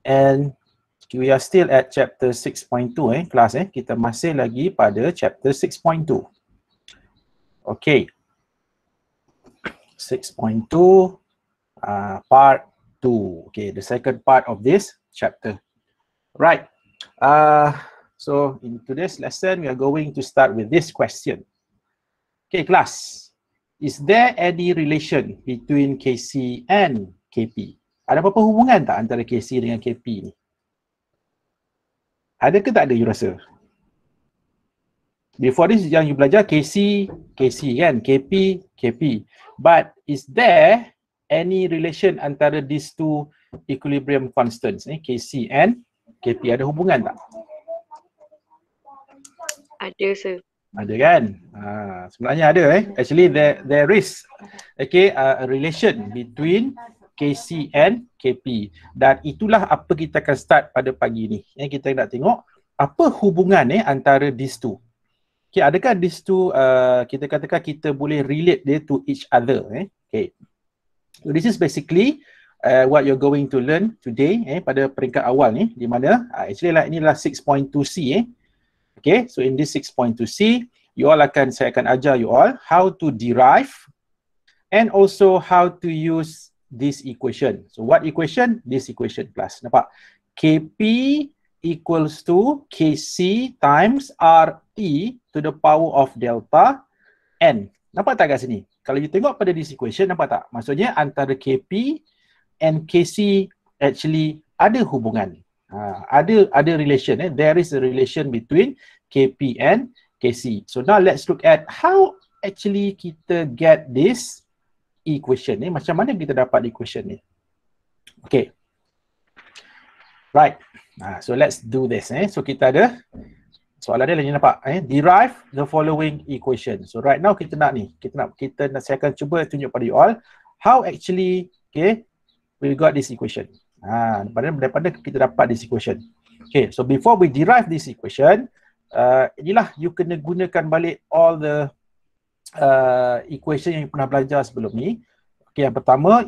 And we are still at chapter 6.2 kelas kita masih lagi pada chapter 6.2. Okay. 6.2 part 2. Okay, the second part of this chapter. Right. So in today's lesson, we are going to start with this question. Okay, class. Is there any relation between KC and KP? Ada apa-apa hubungan tak antara KC dengan KP ni? Ada ke tak ada you rasa? Before this yang you belajar KC, KC kan? KP, KP. But is there any relation antara these two equilibrium constants, KC and KP? Ada hubungan tak? Ada, sir. Ada kan? Sebenarnya ada Actually there is a relation between KC and KP. Dan itulah apa kita akan start pada pagi ni. Kita nak tengok apa hubungan antara these two. Okay, adakah these two kita katakan kita boleh relate dia to each other. Okay. So this is basically what you're going to learn today pada peringkat awal ni, di mana actually inilah 6.2C. Okay, so in this 6.2C, saya akan ajar you all how to derive and also how to use this equation. So what equation? This equation class. Nampak? KP equals to KC times RT to the power of delta N. Nampak tak kat sini? Kalau you tengok pada this equation, nampak tak? Maksudnya antara KP and KC actually ada hubungan. Ada relation. There is a relation between KP and KC. So now let's look at how actually kita get this equation ni. Macam mana kita dapat equation ni? Okay. Right. So let's do this. So kita ada soalan dia lagi nampak. Derive the following equation. So right now kita nak ni. Saya akan cuba tunjuk pada you all how actually we got this equation. Daripada kita dapat this equation. Okay, so before we derive this equation, inilah you kena gunakan balik all the equation yang you pernah belajar sebelum ni. Okay, yang pertama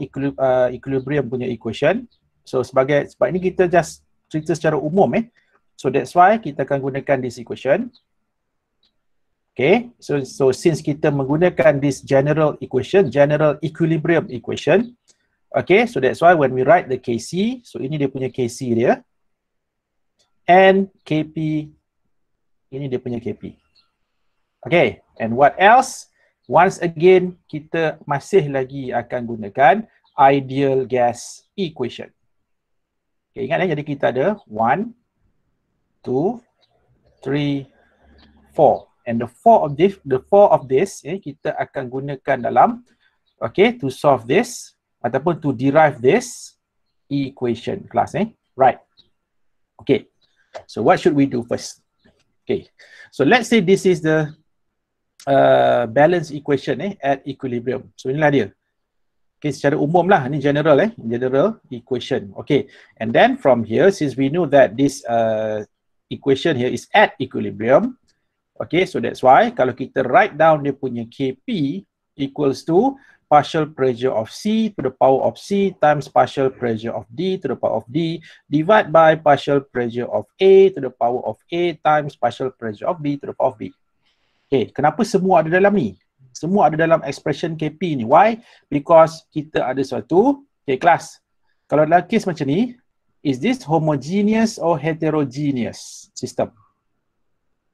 equilibrium punya equation. So sebab ini kita just cerita secara umum So that's why kita akan gunakan this equation. Okay, so since kita menggunakan this general equation, general equilibrium equation. Okay, so that's why when we write the KC, so ini dia punya KC dia. And KP, ini dia punya KP. Okay, and what else? Once again, kita masih lagi akan gunakan ideal gas equation. Okay, ingat jadi kita ada 1, 2, 3, 4. And the four of this, kita akan gunakan dalam, to solve this, ataupun to derive this equation class. Right. Okay. So what should we do first? Okay. So let's say this is the balance equation at equilibrium. So inilah dia. Okay, secara umum lah. Ini general general equation. Okay. And then from here, since we know that this equation here is at equilibrium. Okay, so that's why kalau kita write down dia punya KP equals to partial pressure of C to the power of C times partial pressure of D to the power of D divided by partial pressure of A to the power of A times partial pressure of B to the power of B. Okay, kenapa semua ada dalam ni? Semua ada dalam expression KP ni. Why? Because kita ada suatu, kelas. Kalau dalam case macam ni, is this homogeneous or heterogeneous system?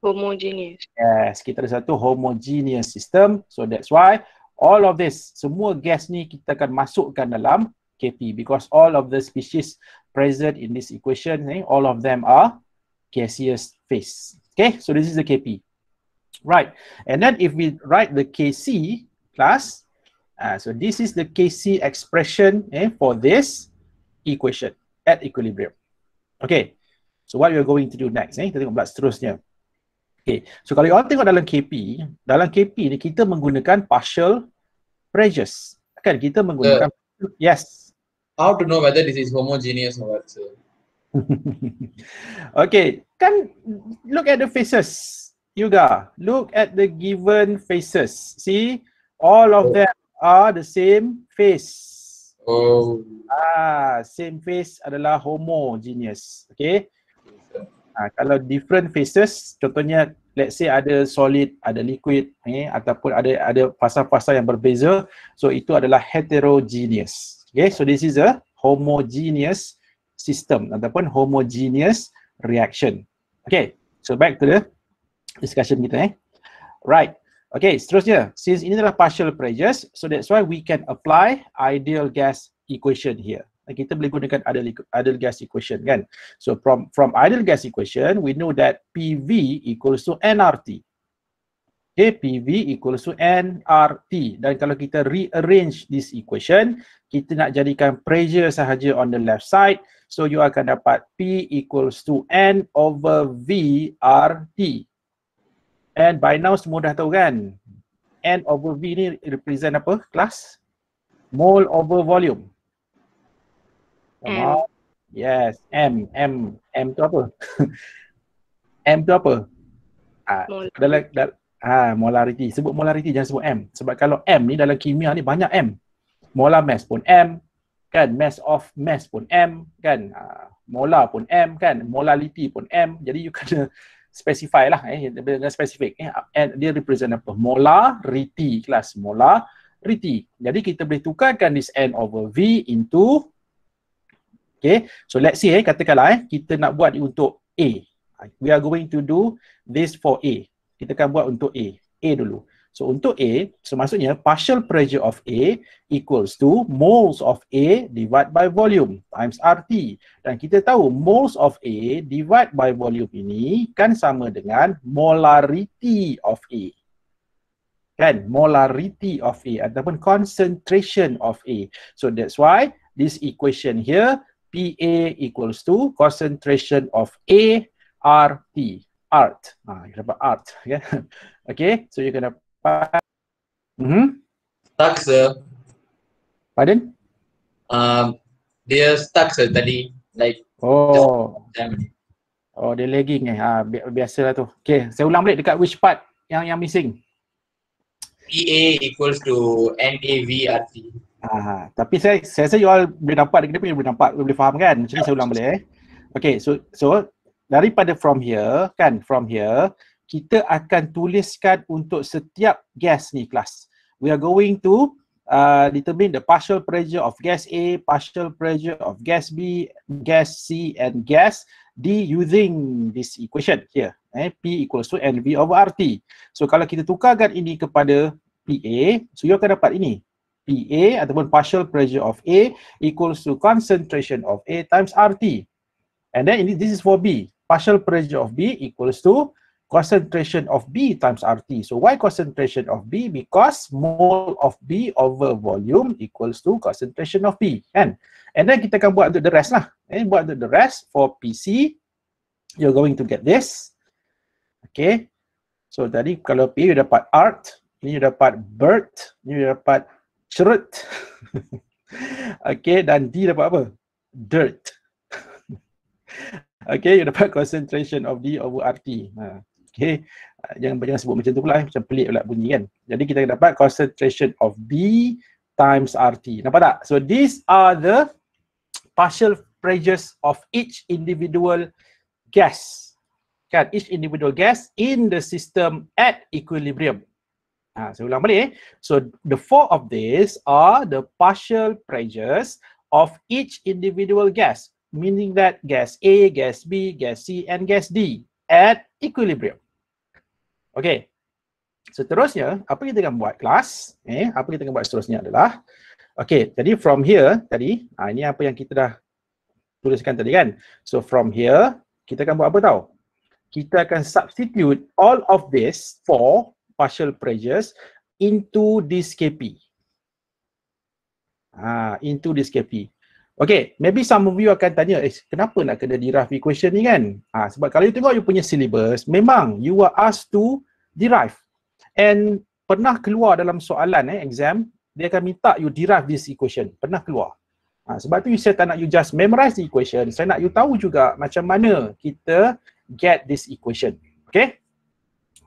Homogeneous. Yes, kita ada satu homogeneous system. So that's why all of this, semua gas ni kita akan masukkan dalam KP because all of the species present in this equation, all of them are gaseous phase. Okay, so this is the KP. Right, and then if we write the KC class, so this is the KC expression for this equation at equilibrium. Okay, so what we are going to do next, kita tengok pula seterusnya. Okay, so kalau you tengok dalam KP ni kita menggunakan partial pressures. Kan kita menggunakan yes. How to know whether this is homogeneous or what? Okay, kan look at the faces. Yuga, look at the given faces. See, all of them are the same face. Oh. Same face adalah homogeneous. Okay. Kalau different faces, contohnya let's say ada solid, ada liquid, ataupun ada fasa-fasa yang berbeza, so itu adalah heterogeneous. Okay, so this is a homogeneous system ataupun homogeneous reaction. Okay, so back to the discussion kita. Right. Okay, seterusnya, since ini adalah partial pressures, so that's why we can apply ideal gas equation here. Kita boleh gunakan ideal gas equation kan. So from ideal gas equation, we know that PV equals to nRT. Okay, PV equals to nRT. Dan kalau kita rearrange this equation, kita nak jadikan pressure sahaja on the left side. So you akan dapat P equals to N over V RT. And by now semua dah tahu kan, N over V ni represent apa kelas? Mole over volume. M. Yes, M tu apa? M tu apa? Molarity. Sebut molarity, jangan sebut M. Sebab kalau M ni dalam kimia ni banyak M. Molar mass pun M, kan? Mass of mass pun M, kan? Molar pun M, kan? Molality pun M. Jadi you kena specify lah, dengan spesifik. And dia represent apa? Molarity, kelas molarity. Jadi kita boleh tukarkan this N over V into, okay, so let's say katakanlah kita nak buat untuk A. We are going to do this for A. Kita akan buat untuk A dulu. So untuk A, so maksudnya partial pressure of A equals to moles of A divided by volume times RT. Dan kita tahu moles of A divided by volume ini kan sama dengan molarity of A. Kan? Molarity of A ataupun concentration of A. So that's why this equation here, PA equals to concentration of A RT. Art. You dapat art. Okay, so you can dapat. Stuck, sir. Pardon? Dia stuck, sir, tadi. Like, Oh, dia lagging biasalah tu. Okay, saya ulang balik dekat which part yang missing. PA equals to NAVRT. Tapi saya rasa you all boleh nampak, dia boleh nampak, boleh faham kan? Macam ni saya ulang balik. Okay, so daripada from here, kita akan tuliskan untuk setiap gas ni kelas. We are going to determine the partial pressure of gas A, partial pressure of gas B, gas C and gas D using this equation here. P equals to NV over RT. So kalau kita tukarkan ini kepada PA, so you akan dapat ini. PA ataupun partial pressure of A equals to concentration of A times RT. And then this is for B. Partial pressure of B equals to concentration of B times RT. So why concentration of B? Because mole of B over volume equals to concentration of B. Kan? And then kita akan buat untuk the rest lah. Buat untuk the rest for PC. You're going to get this. Okay. So tadi kalau P you dapat art. Ini you dapat bird. Ini you dapat cerut. Okay. Dan D dapat apa? Dirt. Okay. You dapat concentration of D over RT. Okay, jangan sebut macam tu pula, macam pelik pula bunyi kan. Jadi kita dapat concentration of B times RT. Nampak tak? So these are the partial pressures of each individual gas. Kan? Each individual gas in the system at equilibrium. Saya ulang balik. So the four of these are the partial pressures of each individual gas. Meaning that gas A, gas B, gas C and gas D at equilibrium. Okay, seterusnya apa kita akan buat kelas? Apa kita akan buat seterusnya adalah, okay, jadi from here tadi, ini apa yang kita dah tuliskan tadi kan. So from here kita akan buat apa tahu? Kita akan substitute all of this for partial pressures into this Kp. Into this Kp. Okay, maybe some of you akan tanya, kenapa nak kena derive equation ni kan? Sebab kalau you tengok you punya syllabus, memang you are asked to derive. And pernah keluar dalam soalan exam, dia akan minta you derive this equation. Pernah keluar. Sebab tu saya tak nak you just memorize the equation. Saya nak you tahu juga macam mana kita get this equation. Okay?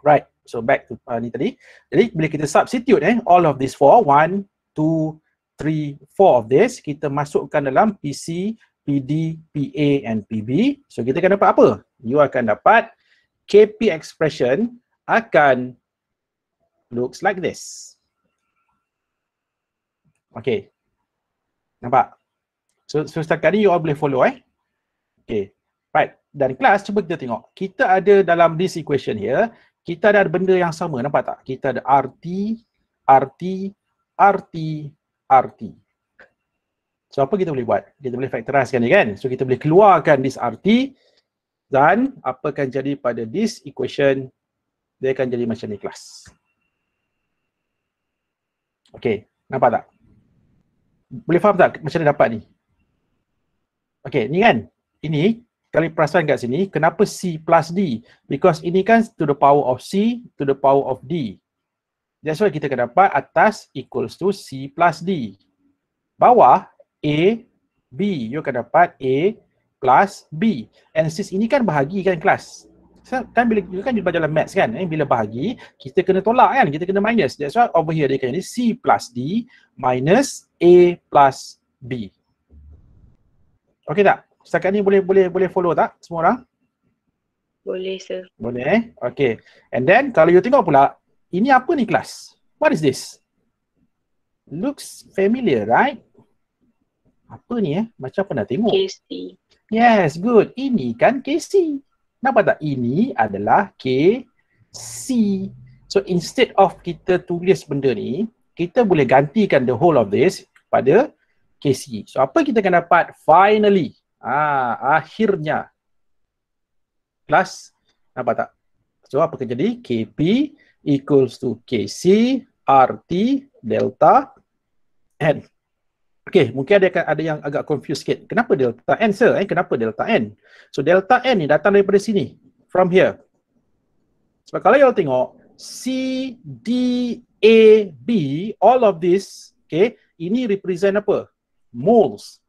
Right. So back to ni tadi. Jadi bila kita substitute all of this for 1, 2, 3, 4 of this, kita masukkan dalam PC, PD, PA and PB. So kita akan dapat apa? You akan dapat KP expression akan looks like this. Okay. Nampak? So setakat ni you all boleh follow Okay. Right. Dan kelas, cuba kita tengok. Kita ada dalam this equation here, kita ada benda yang sama. Nampak tak? Kita ada RT, RT, RT, RT. So apa kita boleh buat? Kita boleh factorize ni kan? So kita boleh keluarkan this RT dan apa akan jadi pada this equation, dia akan jadi macam ni kelas. Okay. Nampak tak? Boleh faham tak macam mana dapat ni? Okay, ni kan? Ini, kalau perasan kat sini, kenapa C plus D? Because ini kan to the power of C to the power of D. That's why kita akan dapat atas equals to C plus D. Bawah, A, B. You akan dapat A plus B. And since ini kan bahagi kan kelas? Kan bila you kan belajar dalam maths kan, bila bahagi kita kena tolak kan, kita kena minus. That's why over here dia akan jadi C plus D minus A plus B. Okey tak? Setakat ni boleh follow tak semua orang? Boleh, sir. Boleh. Okay. And then kalau you tengok pula, ini apa ni kelas? What is this? Looks familiar, right? Apa ni Macam pernah tengok. KC. Yes, good. Ini kan KC. Nampak tak? Ini adalah KC. So instead of kita tulis benda ni, kita boleh gantikan the whole of this pada KC. So apa kita akan dapat? Finally. Akhirnya. Plus, nampak tak? So apa akan jadi? KP equals to KC RT delta N. Okay, mungkin ada yang agak confused sikit. Kenapa delta N, sir? Kenapa delta N? So delta N ni datang daripada sini. From here. Sebab kalau you tengok C, D, A, B, all of this, okay, ini represent apa? Moles.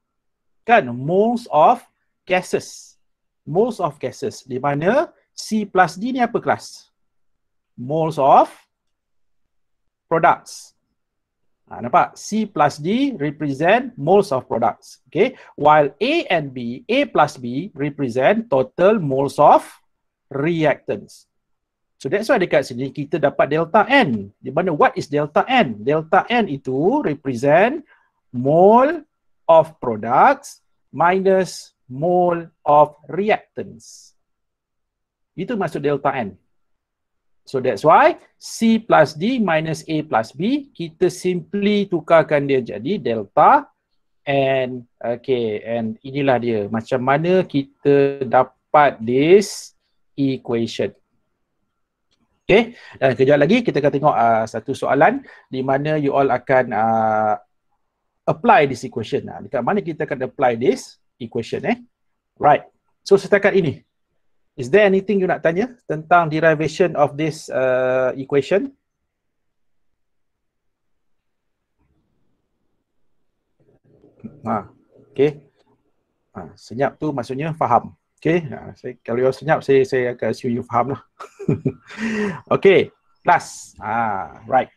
Kan? Moles of gases. Moles of gases. Di mana C plus D ni apa kelas? Moles of products. Nampak? C plus D represent moles of products. Okay. While A and B, A plus B represent total moles of reactants. So that's why dekat sini kita dapat delta N. Di mana what is delta N? Delta N itu represent mole of products minus mole of reactants. Itu maksud delta N. So that's why C plus D minus A plus B, kita simply tukarkan dia jadi delta N. Okay, and inilah dia macam mana kita dapat this equation. Okay, dan kejap lagi kita akan tengok satu soalan di mana you all akan apply this equation. Dekat mana kita akan apply this equation Right, so setakat ini. Is there anything you nak tanya tentang derivation of this equation? Okay. Senyap tu maksudnya faham. Okay. Kalau you senyap, saya akan assume you faham lah. Okay. Class. Right.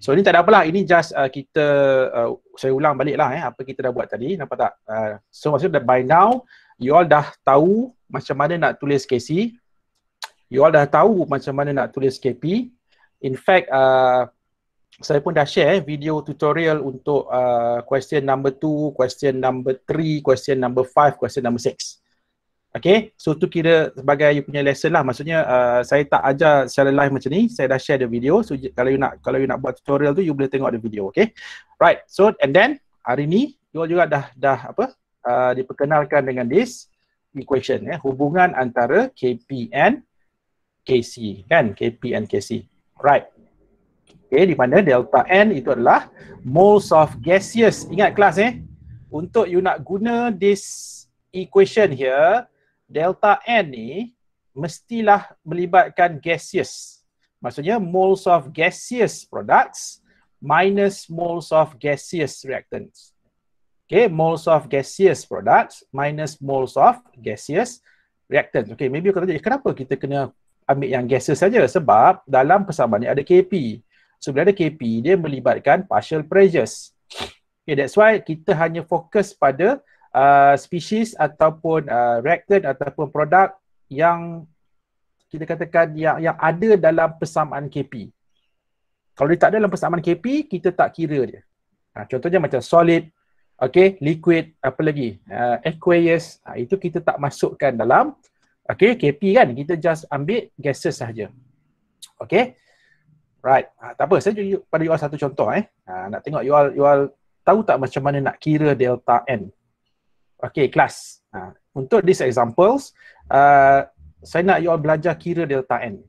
So ni tak ada apalah. Ini just kita, saya ulang balik lah apa kita dah buat tadi. Nampak tak? So maksudnya by now, you all dah tahu macam mana nak tulis KC. You all dah tahu macam mana nak tulis KP. In fact, saya pun dah share video tutorial untuk question number 2, question number 3, question number 5, question number 6. Okay, so tu kira sebagai you punya lesson lah. Maksudnya saya tak ajar secara live macam ni. Saya dah share the video. So kalau you nak buat tutorial tu, you boleh tengok the video. Okay, right. So and then hari ni you all juga dah diperkenalkan dengan this equation, hubungan antara KP and KC, kan? KP and KC. Right. Okay, di mana delta N itu adalah moles of gaseous. Ingat kelas untuk you nak guna this equation here, delta N ni mestilah melibatkan gaseous. Maksudnya moles of gaseous products minus moles of gaseous reactants. Okay, moles of gaseous products minus moles of gaseous reactants. Okay, maybe you kata, kenapa kita kena ambil yang gaseous saja? Sebab dalam persamaan ni ada KP. So bila ada KP, dia melibatkan partial pressures. Okay, that's why kita hanya fokus pada species ataupun reactant ataupun produk yang kita katakan yang ada dalam persamaan KP. Kalau dia tak ada dalam persamaan KP, kita tak kira dia. Contohnya macam solid, okay, liquid, apa lagi, aqueous, itu kita tak masukkan dalam KP kan, kita just ambil gases sahaja. Okay, right, tak apa, saya tunjuk pada you all satu contoh. Nak tengok you all tahu tak macam mana nak kira delta N. Okay, kelas. Untuk these examples, saya nak you all belajar kira delta N.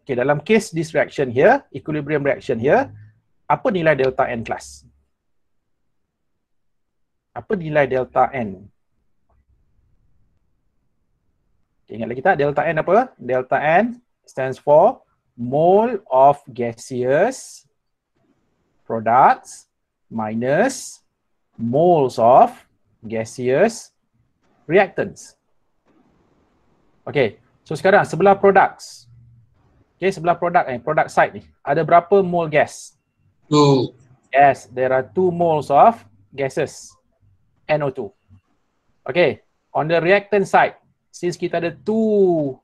Okay, dalam case this reaction here, equilibrium reaction here, apa nilai delta N kelas? Apa nilai delta N? Okay, ingat lagi tak delta N apa? Delta N stands for mole of gaseous products minus moles of gaseous reactants. Okay, so sekarang sebelah products. Okay, sebelah product side ni, ada berapa mole gas? 2. Yes, there are 2 moles of gases, NO2. Okay, on the reactant side, since kita ada 2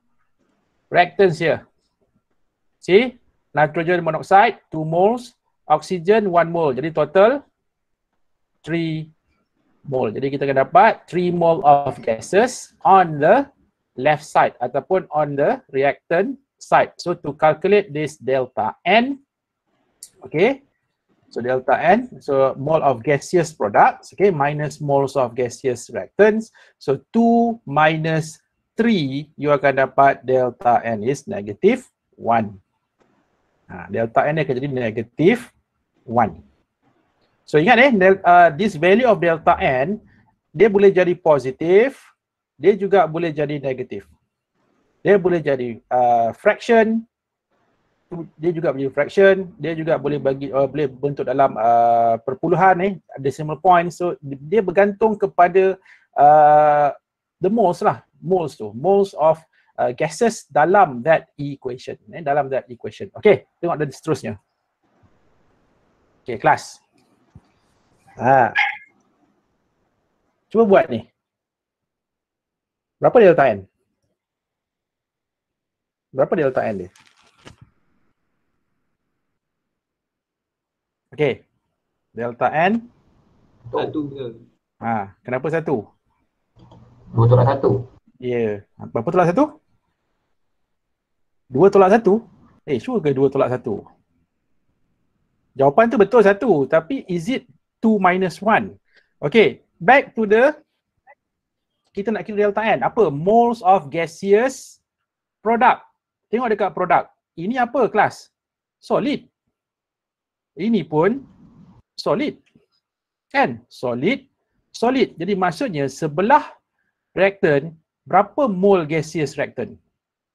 reactants here. See, nitrogen monoxide 2 moles, oxygen 1 mole. Jadi total 3 mole. Jadi kita akan dapat 3 mole of gases on the left side ataupun on the reactant side. So to calculate this delta N, okay, so delta N, so mole of gaseous products, okay, minus moles of gaseous reactants. So 2 minus 3, you akan dapat delta N is negative 1. Delta N akan jadi negative 1. So ingat this value of delta N, dia boleh jadi positif, dia juga boleh jadi negatif. Dia boleh jadi fraction, dia juga boleh fraction, dia juga boleh boleh bentuk dalam perpuluhan decimal point. So dia bergantung kepada the moles lah, moles of gases dalam that equation, dalam that equation. Okay, tengok dan seterusnya. Okay, kelas. Cuba buat ni. Berapa delta N? Berapa delta N dia? Okay. Delta N 1 je. Kenapa 1? 2 tolak 1. Ya. Berapa tolak 1? 2 tolak 1? Sure ke 2 tolak 1? Jawapan tu betul 1, tapi is it 2 minus 1? Okay, back to the, kita nak kira delta N. Apa? Moles of gaseous product. Tengok dekat produk. Ini apa kelas? Solid. Ini pun solid. Kan? Solid. Solid. Jadi maksudnya sebelah reactant, berapa mole gaseous reactant?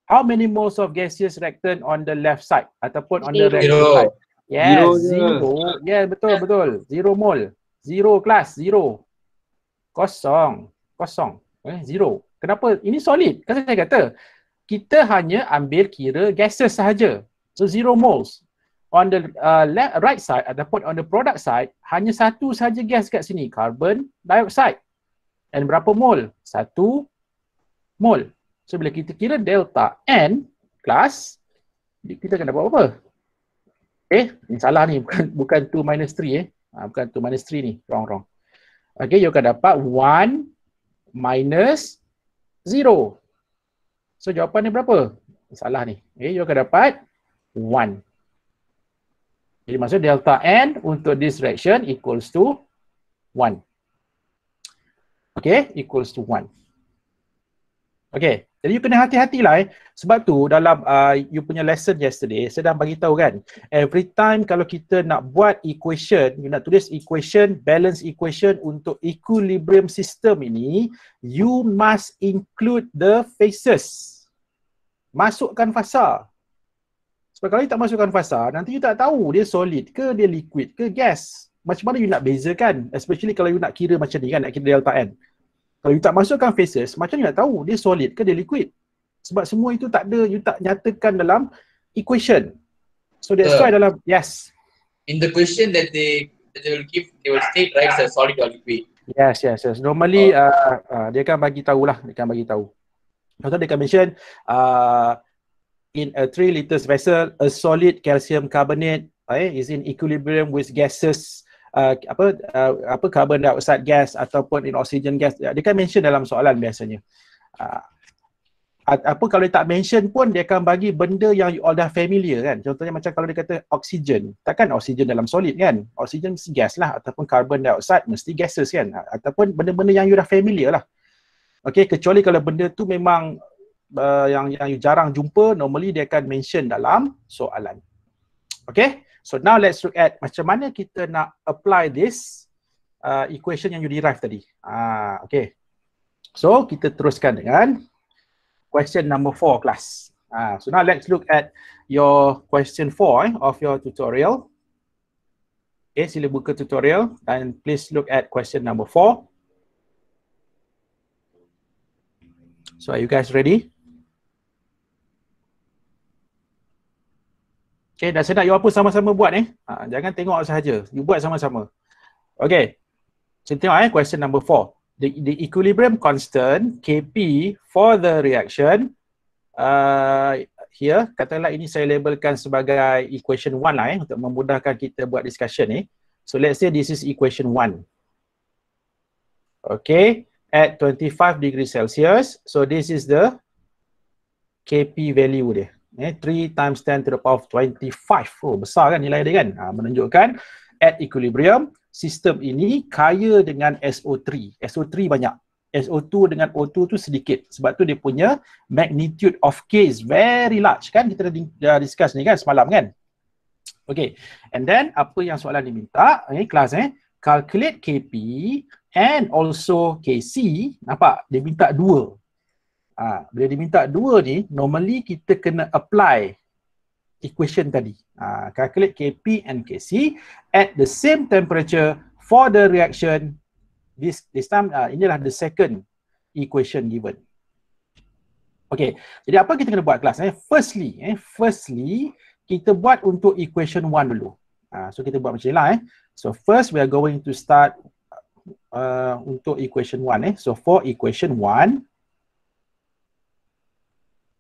How many moles of gaseous reactant on the left side? Ataupun on the reactant side? Yes, zero. Yes, betul. 0 mole. 0 kelas, 0. Kosong. Zero. Kenapa? Ini solid. Kan saya kata, kita hanya ambil kira gases sahaja. So 0 moles. On the right side ataupun on the product side, hanya satu sahaja gas kat sini, carbon dioxide. And berapa mole? 1 mole. So bila kita kira delta N kelas, kita akan dapat apa? Ni salah ni, bukan 2 minus 3 bukan 2 minus 3 ni, wrong. Okay, you akan dapat 1 minus 0. So jawapan ni berapa? Salah ni. Okay, you akan dapat 1. Jadi maksud delta N untuk this reaction equals to 1. Okay, equals to 1. Okay, jadi you kena hati-hatilah sebab tu dalam you punya lesson yesterday, saya dah bagi tahu kan, every time kalau kita nak buat equation, you nak tulis equation, balance equation untuk equilibrium system ini, you must include the phases. Masukkan fasa. Sebab kalau you tak masukkan fasa, nanti you tak tahu dia solid ke, dia liquid ke, gas. Macam mana you nak bezakan? Especially kalau you nak kira macam ni kan, nak kira delta N. Kalau you tak masukkan phases, macam mana you nak tahu dia solid ke dia liquid? Sebab semua itu tak ada, you tak nyatakan dalam equation. So that's why dalam, yes. In the question that they will state right as solid or liquid. Yes. Normally dia akan bagi tahulah, Contoh dia akan mention in a 3 liters vessel, a solid calcium carbonate is in equilibrium with gases, carbon dioxide gas ataupun in oxygen gas. Dia akan mention dalam soalan biasanya. Kalau dia tak mention pun, dia akan bagi benda yang you all dah familiar kan. Contohnya macam kalau dia kata oxygen, takkan oxygen dalam solid kan, oxygen mesti gas lah, ataupun carbon dioxide mesti gases kan, ataupun benda-benda yang you dah familiar lah. Okay, kecuali kalau benda tu memang yang you jarang jumpa, normally dia akan mention dalam soalan. Okay, so now let's look at macam mana kita nak apply this equation yang you derive tadi. Okay, so kita teruskan dengan question number 4 class. So now let's look at your question 4 of your tutorial. Okay, sila buka tutorial and please look at question number 4. So are you guys ready? Okay, dah saya nak you apa sama-sama buat jangan tengok sahaja, you buat sama-sama. Okay, so tengok question number 4. The equilibrium constant Kp for the reaction here, katakanlah ini saya labelkan sebagai equation 1 lah untuk memudahkan kita buat discussion ni. So let's say this is equation 1. Okay, at 25 degrees Celsius, so this is the Kp value dia. 3 times 10 to the power of 25. Oh, besar kan nilai dia kan? Menunjukkan at equilibrium, sistem ini kaya dengan SO3. SO3 banyak. SO2 dengan O2 tu sedikit. Sebab tu dia punya magnitude of K is very large kan? Kita dah discuss ni kan semalam kan? Okay. And then apa yang soalan diminta? Kelas calculate Kp and also Kc. Nampak? Dia minta 2. Bila dia minta 2 ni, normally kita kena apply equation tadi. Calculate Kp and Kc at the same temperature for the reaction. This time inilah the second equation given. Okay, jadi apa kita kena buat kelas? Firstly kita buat untuk equation 1 dulu. So kita buat macam ni lah. So first we are going to start untuk equation 1. So for equation 1,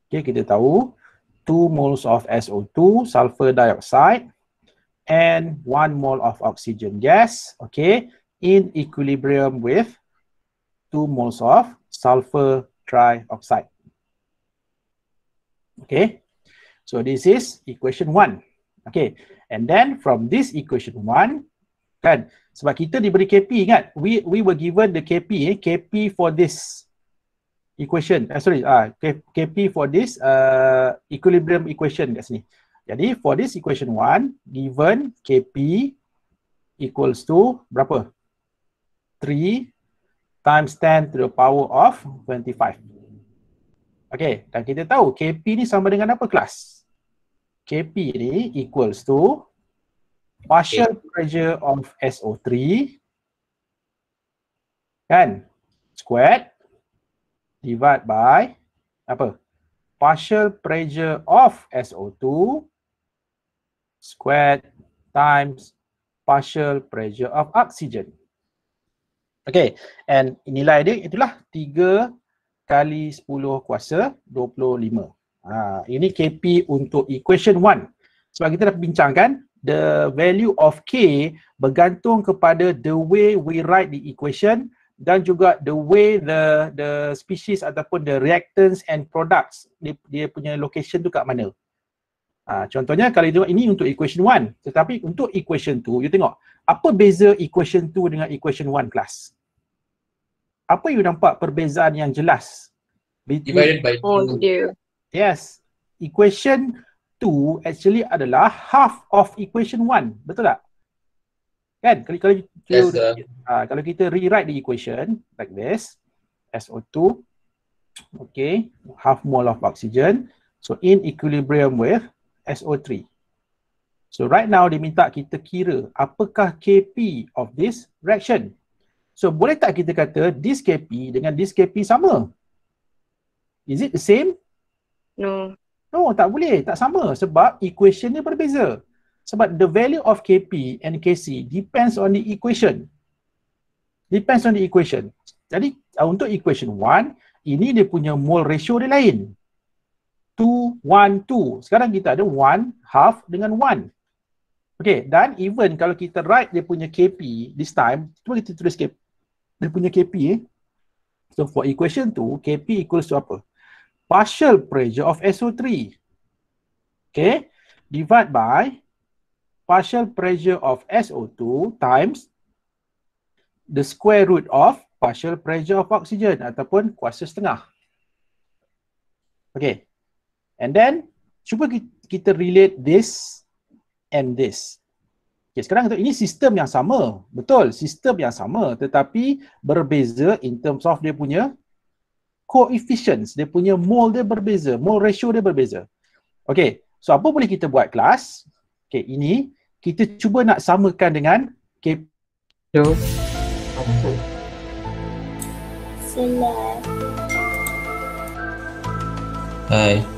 okay, kita tahu 2 moles of SO2, sulfur dioxide, and 1 mole of oxygen gas, okay, in equilibrium with 2 moles of sulfur trioxide. Okay, so this is equation 1. Okay, and then from this equation 1, kan, sebab kita diberi Kp, ingat, we were given the Kp, Kp for this equation, Kp for this equilibrium equation kat sini. Jadi for this equation 1, given Kp equals to berapa? 3 times 10 to the power of 25. Okay, dan kita tahu Kp ni sama dengan apa kelas? Kp ni equals to partial pressure of SO3 kan, squared divide by apa? Partial pressure of SO2 squared times partial pressure of oxygen. Okay, and nilai dia itulah 3 kali 10 kuasa 25. Ini Kp untuk equation 1. Sebab kita dah bincangkan, the value of K bergantung kepada the way we write the equation dan juga the way the species ataupun the reactants and products, dia punya location tu kat mana. Contohnya kalau tengok ini untuk equation 1, tetapi untuk equation 2, you tengok apa beza equation 2 dengan equation 1 kelas? Apa you nampak perbezaan yang jelas? Divided by 2. Yes, equation 2 actually adalah half of equation 1, betul tak? Kan? Kalau kita rewrite the equation like this, SO2, okay, half mole of oxygen, so in equilibrium with SO3. So right now dia minta kita kira apakah Kp of this reaction. So boleh tak kita kata this Kp dengan this Kp sama? Is it the same? No. No, tak boleh, tak sama sebab equation dia berbeza. Sebab the value of Kp and Kc depends on the equation. Depends on the equation. Jadi untuk equation 1, ini dia punya mole ratio dia lain. 2, 1, 2. Sekarang kita ada 1 half dengan 1. Okay, dan even kalau kita write dia punya Kp this time, cuba kita tulis Kp. Dia punya Kp So for equation 2, Kp equals to apa? Partial pressure of SO3. Okay, divide by partial pressure of SO2 times the square root of partial pressure of oxygen ataupun kuasa setengah. Okay, and then cuba kita relate this and this. Okay, sekarang ini sistem yang sama. Betul, sistem yang sama tetapi berbeza in terms of dia punya coefficients, dia punya mole dia berbeza, mole ratio dia berbeza. Okay, so apa boleh kita buat kelas? Okay, ini kita cuba nak samakan dengan Kp. Selesai. Hai.